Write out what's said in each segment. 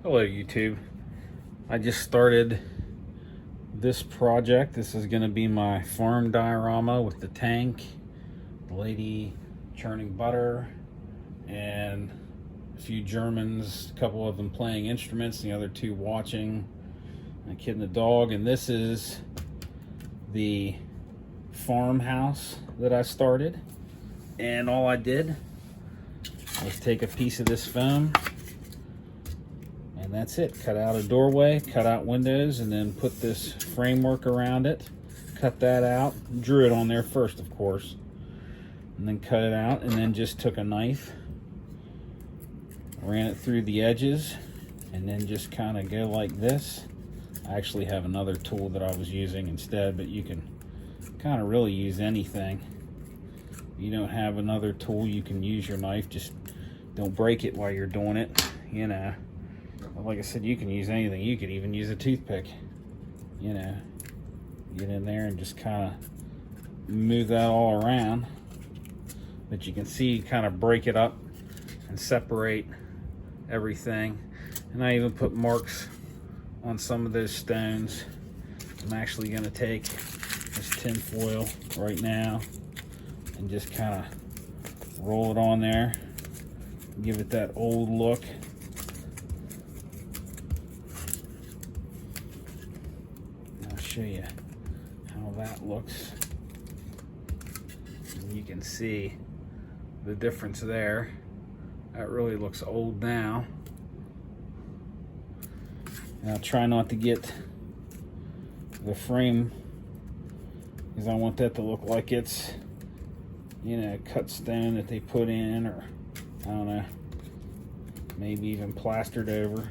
Hello YouTube. I just started this project. This is going to be my farm diorama with the tank, the lady churning butter, and a few Germans, a couple of them playing instruments, the other two watching, and a kid and a dog. And this is the farmhouse that I started. And all I did was take a piece of this foam, and that's it. Cut out a doorway, cut out windows, and then put this framework around it. Cut that out, drew it on there first, of course, and then cut it out, and then just took a knife, ran it through the edges, and then just kind of go like this. I actually have another tool that I was using instead, but you can kind of really use anything. If you don't have another tool, you can use your knife. Just don't break it while you're doing it, you know. Like I said, you can use anything. You could even use a toothpick, you know. Get in there and just kind of move that all around. But you can see, kind of break it up and separate everything. And I even put marks on some of those stones. I'm actually going to take this tin foil right now and just kind of roll it on there. Give it that old look. Show you how that looks. And you can see the difference there. That really looks old now. And I'll try not to get the frame, because I want that to look like it's, you know, cut stone that they put in, or I don't know, maybe even plastered over.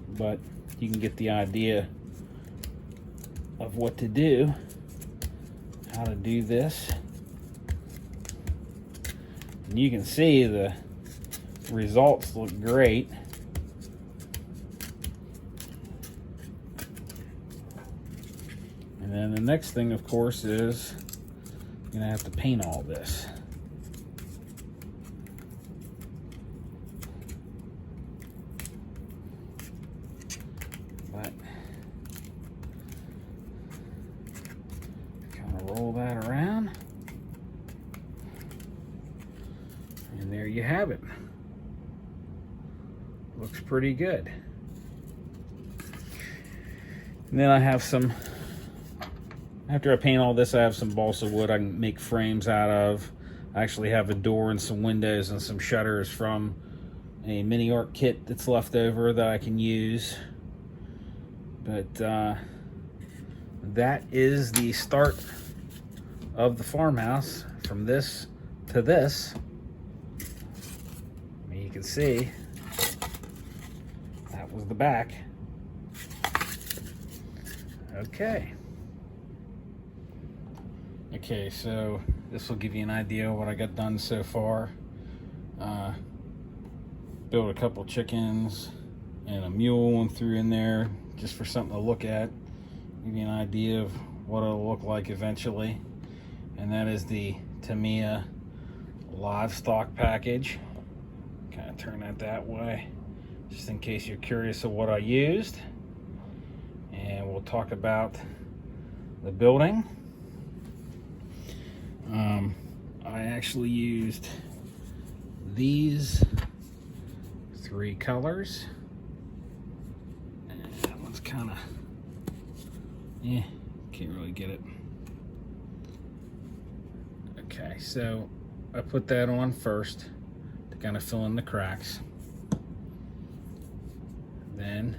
But you can get the idea of what to do, how to do this. And you can see the results look great. And then the next thing, of course, is you're gonna have to paint all this. But kind of roll that around, and there you have it. Looks pretty good. And then I have some, after I paint all this, I have some balsa wood I can make frames out of. I actually have a door and some windows and some shutters from a mini art kit that's left over that I can use. But that is the start of the farmhouse, from this to this. I mean, you can see that was the back. Okay, so this will give you an idea of what I got done so far. Built a couple chickens and a mule and threw in there just for something to look at, give you an idea of what it'll look like eventually. And that is the Tamiya livestock package. Kind of turn that way, just in case you're curious of what I used. And we'll talk about the building. I actually used these 3 colors. That one's kind of, can't really get it. Okay, so I put that on first to kind of fill in the cracks. Then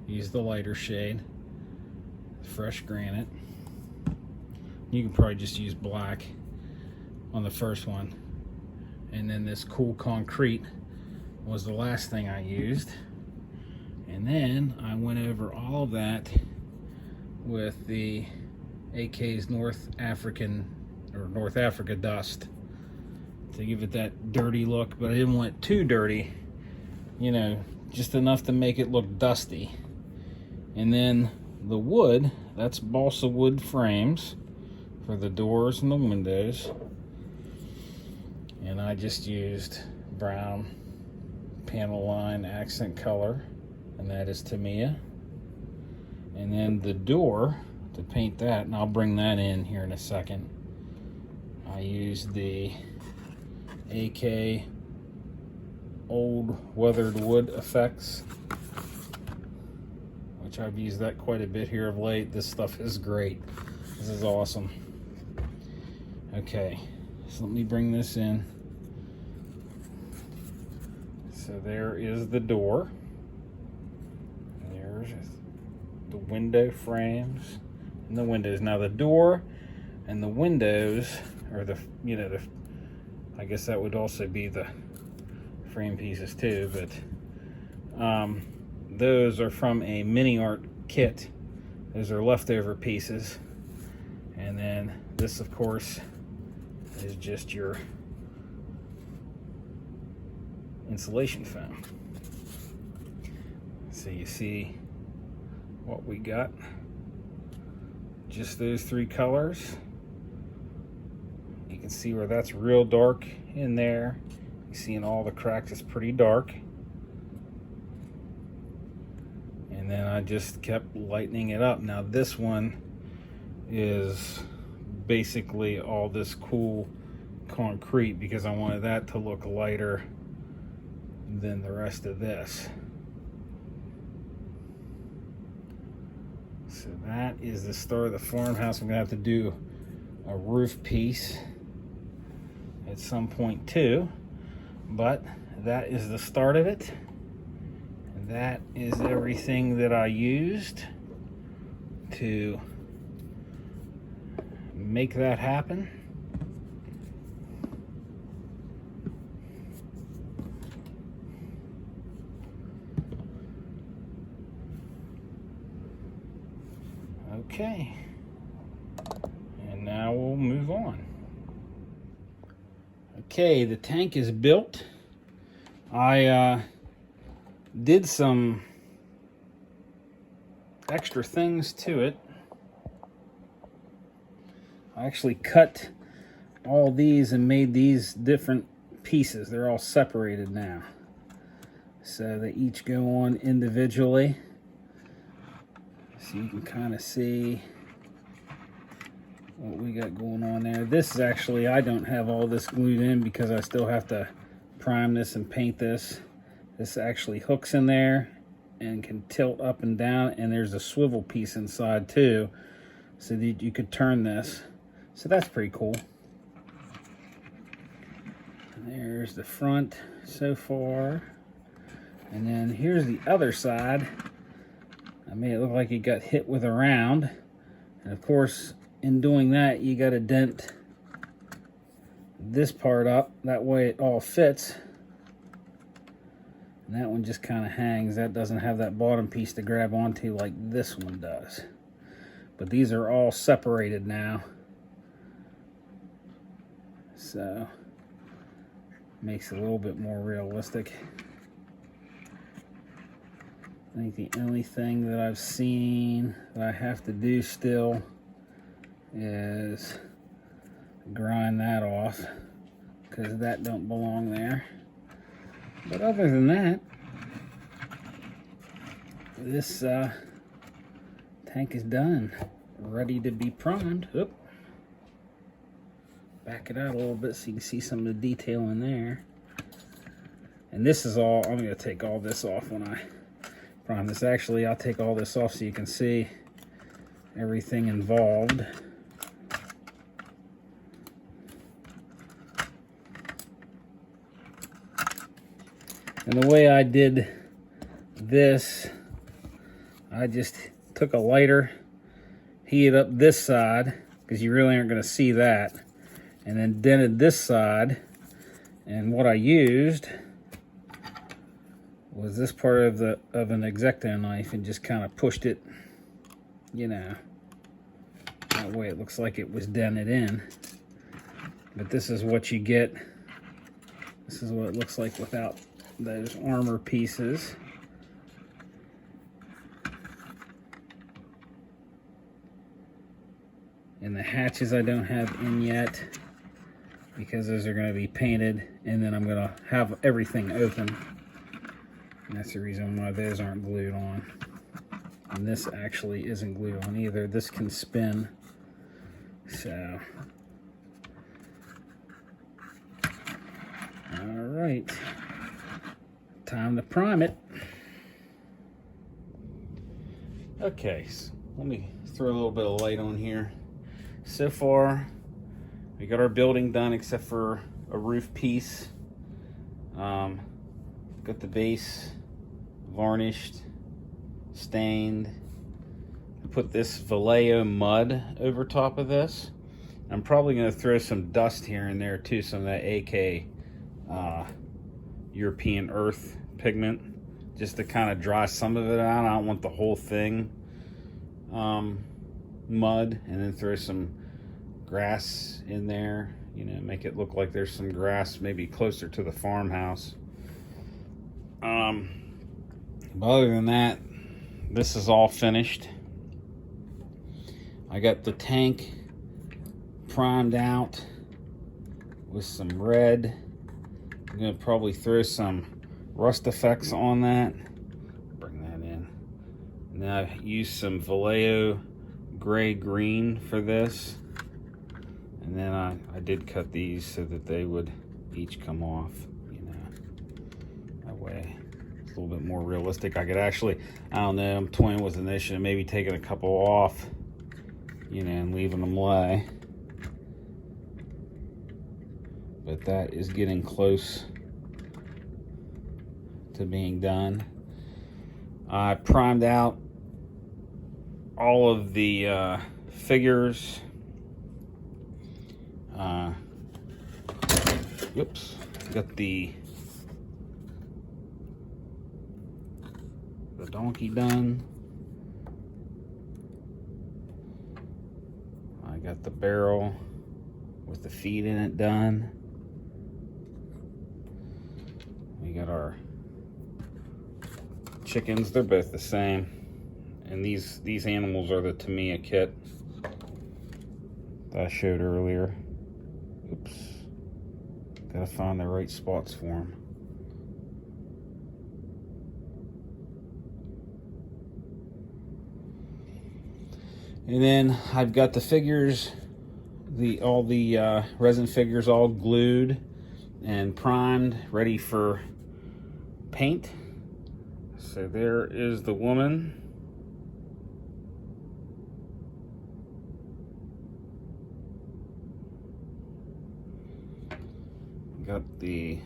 use the lighter shade, fresh granite. You can probably just use black on the first one. And then this cool concrete was the last thing I used. And then I went over all of that with the AK's North Africa dust to give it that dirty look, but I didn't want it too dirty, you know, just enough to make it look dusty. And then the wood, that's balsa wood frames for the doors and the windows. And I just used brown panel line accent color, and that is Tamiya. And then the door, to paint that, and I'll bring that in here in a second, I used the AK Old Weathered Wood Effects, which I've used that quite a bit here of late. This stuff is great. This is awesome. Okay, so let me bring this in. So there is the door. There's the window frames and the windows. Now the door and the windows, or the, you know, the, I guess that would also be the frame pieces too, but those are from a mini art kit. Those are leftover pieces. And then this, of course, is just your insulation foam. So you see what we got. Just those three colors. You can see where that's real dark in there. You see in all the cracks it's pretty dark. And then I just kept lightening it up. Now this one is basically all this cool concrete because I wanted that to look lighter than the rest of this. So that is the start of the farmhouse. I'm gonna have to do a roof piece at some point too, but that is the start of it. And that is everything that I used to make that happen. Okay, and now we'll move on. Okay, the tank is built. I did some extra things to it. I actually cut all these and made these different pieces. They're all separated now, so they each go on individually. So you can kind of see what we got going on there. This is actually, I don't have all this glued in because I still have to prime this and paint this. This actually hooks in there and can tilt up and down, and there's a swivel piece inside too, so that you could turn this. So that's pretty cool. And there's the front so far. And then here's the other side. I made it look like it got hit with a round. And of course, in doing that, you got to dent this part up. That way it all fits. And that one just kind of hangs. That doesn't have that bottom piece to grab onto like this one does. But these are all separated now. So, makes it a little bit more realistic. I think the only thing that I've seen that I have to do still is grind that off, because that don't belong there. But other than that, this tank is done, ready to be primed. Oop. Back it out a little bit so you can see some of the detail in there. And this is all, I'm going to take all this off when I prime this. Actually, I'll take all this off so you can see everything involved. And the way I did this, I just took a lighter, heated up this side, because you really aren't going to see that, and then dented this side. And what I used was this part of an X-Acto knife and just kind of pushed it, you know, that way it looks like it was dented in. But this is what you get. This is what it looks like without those armor pieces. And the hatches I don't have in yet. because those are going to be painted, and then I'm going to have everything open. And that's the reason why those aren't glued on. And this actually isn't glued on either. This can spin. So, all right, time to prime it. Okay, so let me throw a little bit of light on here. So far, we got our building done except for a roof piece. Got the base varnished, stained. I put this Vallejo mud over top of this. I'm probably going to throw some dust here and there too, some of that AK European earth pigment, just to kind of dry some of it out. I don't want the whole thing mud, and then throw some grass in there, you know, make it look like there's some grass maybe closer to the farmhouse. But other than that, this is all finished. I got the tank primed out with some red. I'm gonna probably throw some rust effects on that. Bring that in. And then I used some Vallejo gray green for this. And then I did cut these so that they would each come off, you know. That way it's a little bit more realistic. I could actually, I don't know, I'm toying with an issue, maybe taking a couple off, you know, and leaving them lay. But that is getting close to being done. I primed out all of the figures. Got the donkey done. I got the barrel with the feet in it done. We got our chickens, they're both the same. And these animals are the Tamiya kit that I showed earlier. Oops. Gotta find the right spots for them. And then I've got the figures, all the resin figures all glued and primed, ready for paint. So there is the woman. Got the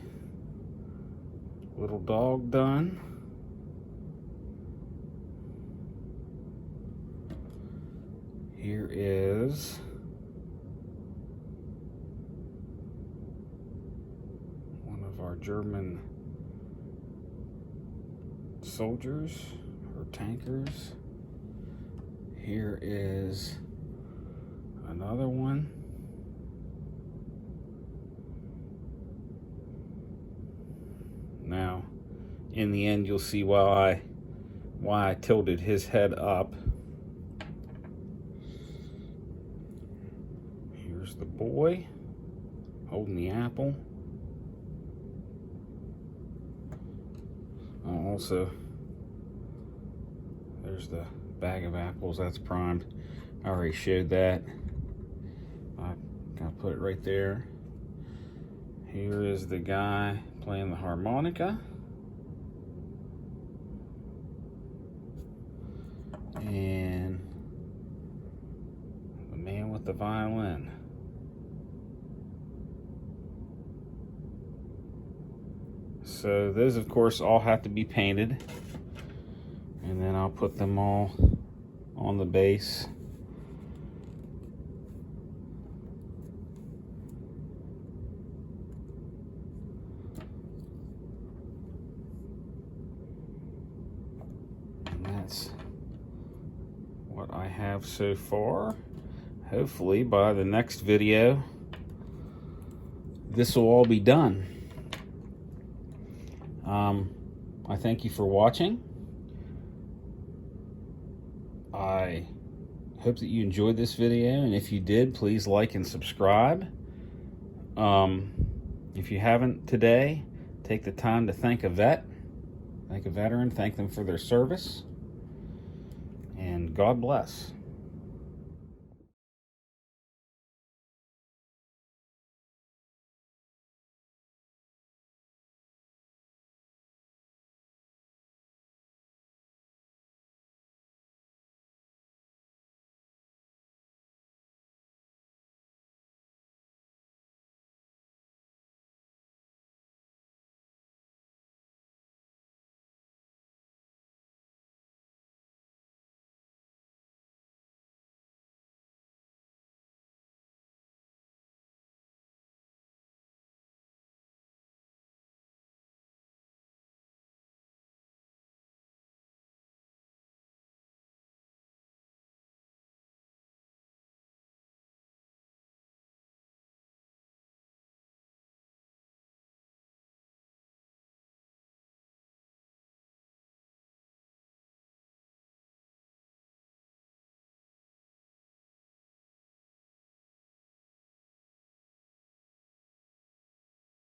little dog done. Here is one of our German soldiers or tankers. Here is another one. Now, in the end, you'll see why I tilted his head up. Here's the boy holding the apple. Also, there's the bag of apples that's primed. I already showed that. I'm gonna put it right there. Here is the guy playing the harmonica. And the man with the violin. So those, of course, all have to be painted. And then I'll put them all on the base. That's what I have so far. Hopefully by the next video this will all be done. I thank you for watching. I hope that you enjoyed this video, and if you did, please like and subscribe. if you haven't today, take the time to thank a vet, thank a veteran, thank them for their service, and God bless.